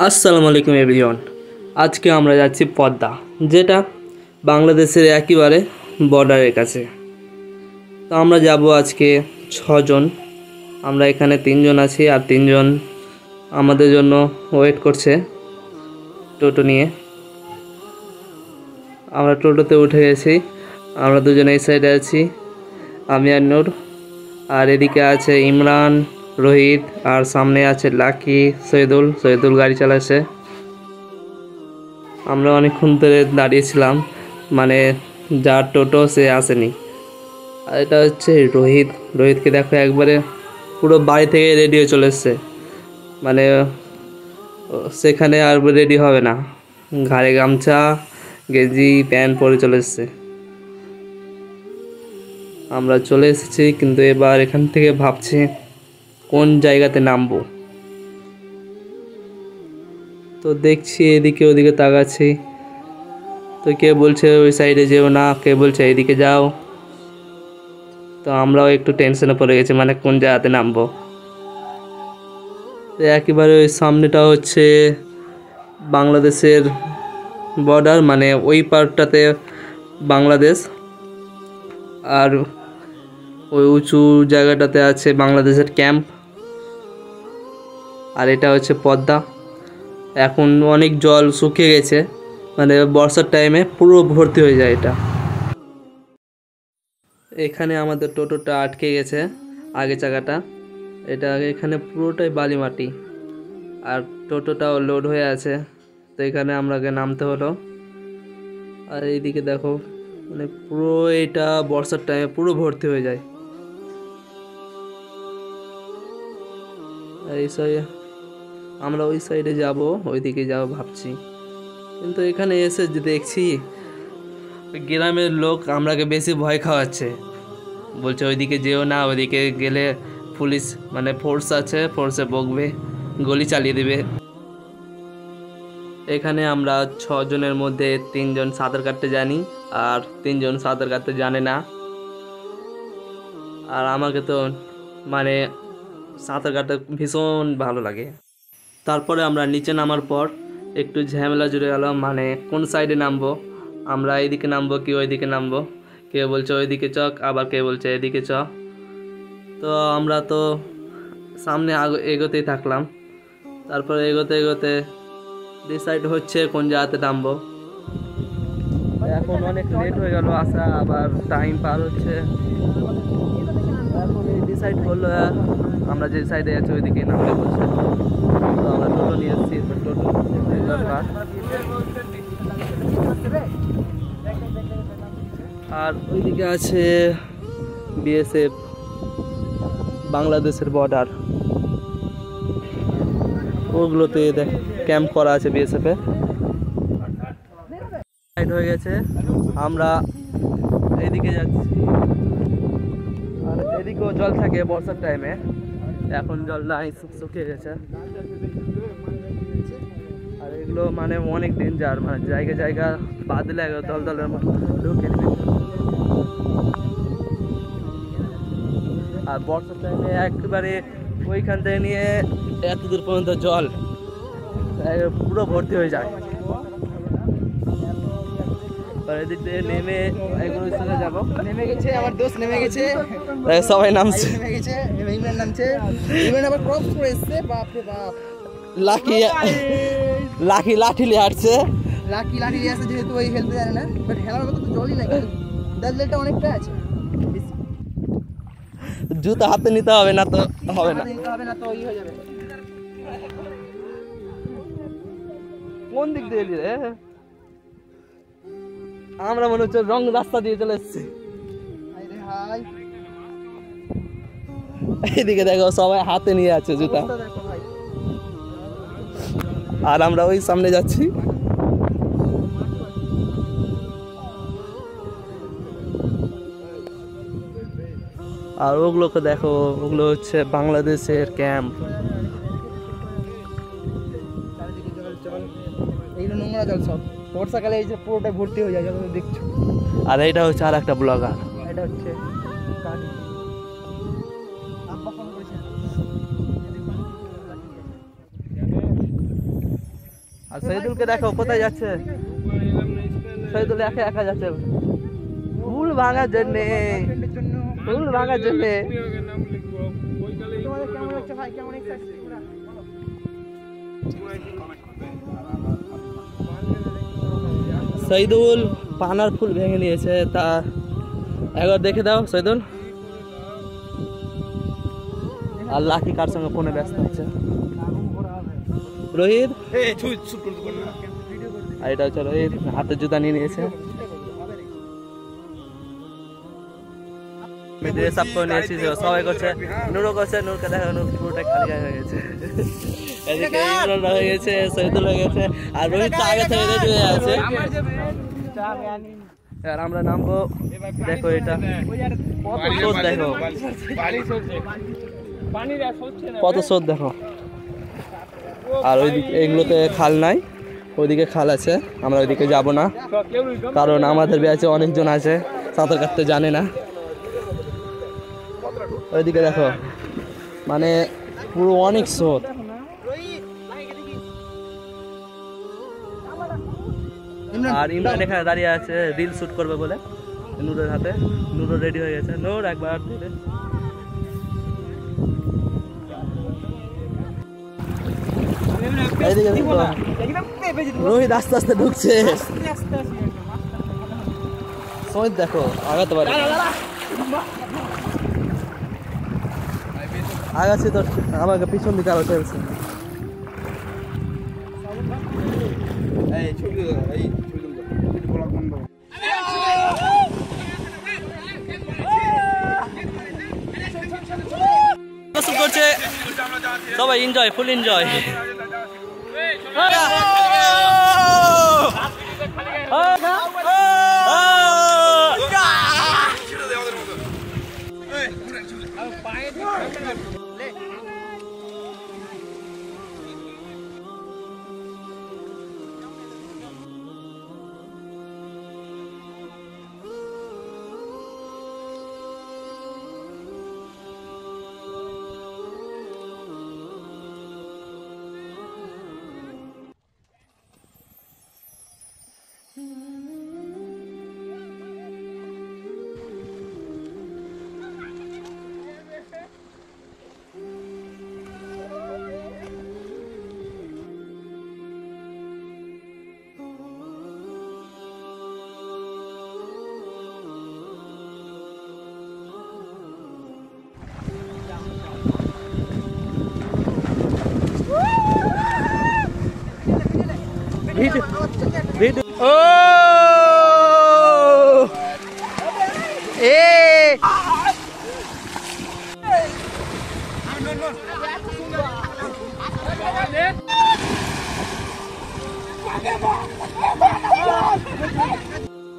আসসালামু আলাইকুম এভরিওয়ান। আজকে আমরা যাচ্ছি পদ্মা, যেটা বাংলাদেশের একেবারে বর্ডারের কাছে। তো আমরা যাব আজকে 6 জন। আমরা এখানে 3 জন আছি, আর 3 জন আমাদের জন্য ওয়েট করছে টোটো নিয়ে। আমরা টোটোতে উঠে গেছি। আমরা দুজনে এই সাইডে আছি, আমি আর নূর। আর এদিকে আছে ইমরান, রোহিত, আর সামনে আছে লাকি, শহীদুল গাড়ি চালাচ্ছে। আমরা অনেকক্ষণ ধরে দাঁড়িয়েছিলাম, মানে যার টোটো সে আসেনি। আর এটা হচ্ছে রোহিতকে দেখো, একবারে পুরো বাড়ি থেকে রেডি হয়ে চলে এসছে। মানে সেখানে আর রেডি হবে না, ঘাড়ে গামছা, গেঞ্জি, প্যান্ট পরে চলে এসছে। আমরা চলে এসেছি, কিন্তু এবার এখান থেকে ভাবছি কোন জায়গাতে নামবো। তো দেখছি এদিকে ওদিকে তাকাচ্ছি, তো কে বলছে ওই সাইডে যেও না, কে বলছে এইদিকে যাও। তো আমরাও একটু টেনশনে পড়ে গেছি, মানে কোন জায়গাতে নামবো। তো একেবারে ওই সামনেটা হচ্ছে বাংলাদেশের বর্ডার, মানে ওই পার্টটাতে বাংলাদেশ, আর ওই উঁচু জায়গাটাতে আছে বাংলাদেশের ক্যাম্প। আর এটা হচ্ছে পদ্মা। এখন অনেক জল শুকিয়ে গেছে, মানে বর্ষার টাইমে পুরো ভর্তি হয়ে যায় এটা। এখানে আমাদের টোটোটা আটকে গেছে, আগে চাকাটা। এটা এখানে পুরোটাই বালি মাটি, আর টোটোটাও লোড হয়ে আছে। তো এখানে আমাকে নামতে হলো। আর এইদিকে দেখো, মানে পুরো এটা বর্ষার টাইমে পুরো ভর্তি হয়ে যায়। আর এই সাইডে আমরা ওই সাইডে যাব, ওইদিকে যাব ভাবছি। কিন্তু এখানে এসে যে দেখছি গ্রামের লোক আমরাকে বেশি ভয় খাওয়াচ্ছে, বলছে ওইদিকে যেও না, ওইদিকে গেলে পুলিশ, মানে ফোর্স আছে, ফোর্সে বকবে, গুলি চালিয়ে দেবে। এখানে আমরা 6 জনের মধ্যে 3 জন সাঁতার কাটতে জানি, আর 3 জন সাঁতার কাটতে জানে না। আর আমাকে তো মানে সাঁতার কাটতে ভীষণ ভালো লাগে। তারপরে আমরা নিচে নামার পর একটু ঝামেলা জুড়ে গেল, মানে কোন সাইডে নামবো, আমরা এইদিকে নামবো কি ওইদিকে নামবো। কেউ বলছে ওইদিকে চক, আবার কেউ বলছে এদিকে চ। তো আমরা তো সামনে এগোতেই থাকলাম। তারপরে এগোতে এগোতে ডিসাইড হচ্ছে কোন জায়গাতে নামবো। এখন অনেক লেট হয়ে গেল আসা, আবার টাইম পার হচ্ছে। এখন এই ডিসাইড করলো আমরা যে সাইডে আছি ওইদিকে নামতে বলছে। তো আমরা টোটো নিয়ে এসেছি, টোটো দরকার। আর ওইদিকে আছে বিএসএফ, বাংলাদেশের বর্ডার, ওগুলোতে ক্যাম্প করা আছে বিএসএফ এ। সাইড হয়ে গেছে, আমরা এইদিকে যাচ্ছি। আর এদিকেও জল থাকে বর্ষার টাইমে, এখন জল নাই, শুকিয়ে গেছে। আর এগুলো মানে অনেক ডেঞ্জার, মানে জায়গা জায়গা বাদলে দল দলের মতো ঢুকে নেবে। আর বর্ষার টাইমে একেবারে ওইখান থেকে নিয়ে এত দূর পর্যন্ত জল পুরো ভর্তি হয়ে যায়। এদিক দিয়ে নেমে এগুলোর সঙ্গে যাবো। নেমে গেছে আমার দোস্ত, নেমে গেছে, সবাই নামছে, নেমে গেছে, ইমরান নামছে, ইমরান আবার ক্রস করে এসছে। বাপ রে বাপ, লাঠি নিয়ে আসছে। লাঠি নিয়ে আসছে, যেহেতু ওই খেলতে জানে না, বাট খেলার মতো তো জলই লাগে, দাদলেটা অনেকটা আছে। জুতা হাতে নিতে হবে না, তো হবে না, তো ই হয়ে যাবে। কোন দিক দিয়ে এলি রে? আমরা মনে হচ্ছে রং রাস্তা দিয়ে চলে এসেছি। এইদিকে দেখো, সবাই হাতে নিয়ে আছে জুতা। আর আমরা ওই সামনে যাচ্ছি। আর ওগুলোকে দেখো, ওগুলো হচ্ছে বাংলাদেশের ক্যাম্প। এইগুলো নোংরা জল সব, বর্ষাকালে এই যে পুরোটা ভর্তি হয়ে যায়, যত দেখছো। আর এইটা হচ্ছে আর একটা ব্লগার, এটা হচ্ছে আর শহীদুলকে দেখো কোথায় যাচ্ছে, শহীদুল একা একা যাচ্ছে ফুল ভাঙার জন্যে, ফুল ভাঙার জন্যে। তোমাদের কেমন লাগছে ভাই, কেমন এক্সাইটেড তোমরা বলো। শহীদুল পানার ফুল ভেঙে নিয়েছে, তা একবার দেখে দাও শহীদুল। আর লাকি কার সঙ্গে ফোনে ব্যস্ত আছে, রোহিত। আর এটা হচ্ছে রোহিত, হাতে জুতা নিয়ে নিয়েছে, আমি ড্রেস আপ করে নিয়েছি, সবাই করছে, নুরও করছে, নূরকে দেখা নূর পুরোটা খালি গায়ে হয়ে গেছে। এদিকে ইমরান হয়ে গেছে, শহীদুল হয়ে গেছে, আর রোহিত তো আগে থেকে রেডি হয়ে আছে। আর আমরা নামবো, দেখো এটা কত স্রোত, দেখো কত স্রোত দেখো। আর ওইদিকে এগুলোতে খাল নাই, ওইদিকে খাল আছে, আমরা ওইদিকে যাব না, কারণ আমাদের ব্যাচে অনেকজন আছে সাঁতার কাটতে জানে না। ওইদিকে দেখো মানে পুরো অনেক স্রোত। আর ইমরান এখানে দাঁড়িয়ে আছে রিল শুট করবে বলে নূরের হাতে, নূরও রেডি হয়ে গেছে। নূর একবার দিলে, রোহিত আস্তে আস্তে ঢুকছে, সমিত দেখো আগাতে পারে, আগাচ্ছে তো আমাকে পিছন দিকে আরো চলছে। করছে সবাই, এনজয়, ফুল এনজয়।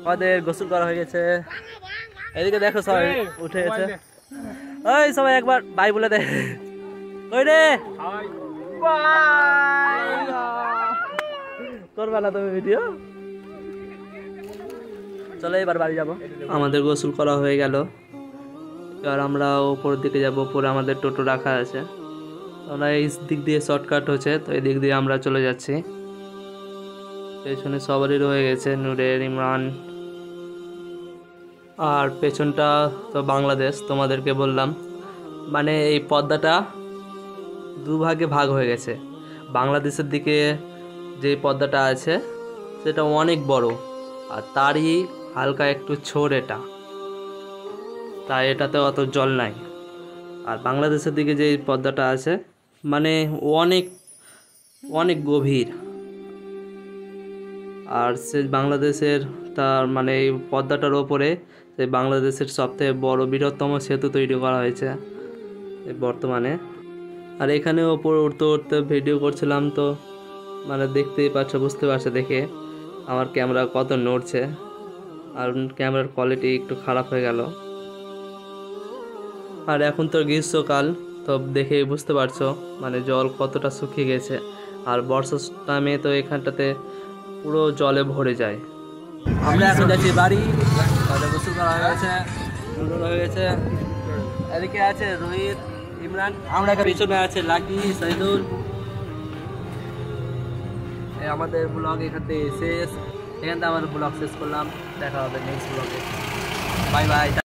আমাদের গোসল করা হয়ে গেছে, এদিকে দেখো সবাই উঠে গেছে। ওই সবাই একবার বাই বলে দে, কই রে করবা না তুমি ভিডিও? চলো এবার বাড়ি যাবো। আমাদের গোসল করা হয়ে গেল, এবার আমরা উপরের দিকে যাব। উপরে আমাদের টোটো রাখা আছে, আমরা এই দিক দিয়ে শর্টকাট হচ্ছে, তো এই দিক দিয়ে আমরা চলে যাচ্ছি। পেছনে সবারই রয়ে গেছে, নূরের, ইমরান। আর পেছনটা তো বাংলাদেশ, তোমাদেরকে বললাম, মানে এই পদ্মাটা দুভাগে ভাগ হয়ে গেছে। বাংলাদেশের দিকে যে পদ্মাটা আছে সেটা অনেক বড়, আর তারই হালকা একটু ছোট এটা, তাই এটাতে অত জল নাই। আর বাংলাদেশের দিকে যে পদ্মাটা আছে মানে অনেক অনেক গভীর। আর সে বাংলাদেশের তার মানে এই পদ্মাটার ওপরে সেই বাংলাদেশের সবথেকে বড় বৃহত্তম সেতু তৈরি করা হয়েছে বর্তমানে। আর এখানে ওপরে উঠতে উঠতে ভিডিও করছিলাম, তো মানে দেখতেই পাচ্ছ, বুঝতে পারছো দেখে আমার ক্যামেরা কত নড়ছে, আর ক্যামেরার কোয়ালিটি একটু খারাপ হয়ে গেল। আর এখন তো গ্রীষ্মকাল, তো দেখেই বুঝতে পারছো মানে জল কতটা শুকিয়ে গেছে। আর বর্ষার টাইমে তো এখানটাতে পুরো জলে ভরে যায়। আমরা এখন যাচ্ছি বাড়ি, গোসল করা হয়ে গেছে, হয়ে গেছে। এদিকে আছে রোহিত, ইমরান, আমরা পিছনে আছে লাকি, শহীদুল। আমাদের ব্লগ এখান থেকে শেষ, এখান থেকে আমার ব্লগ শেষ করলাম। দেখা হবে নেক্সট ব্লগে। Bye bye.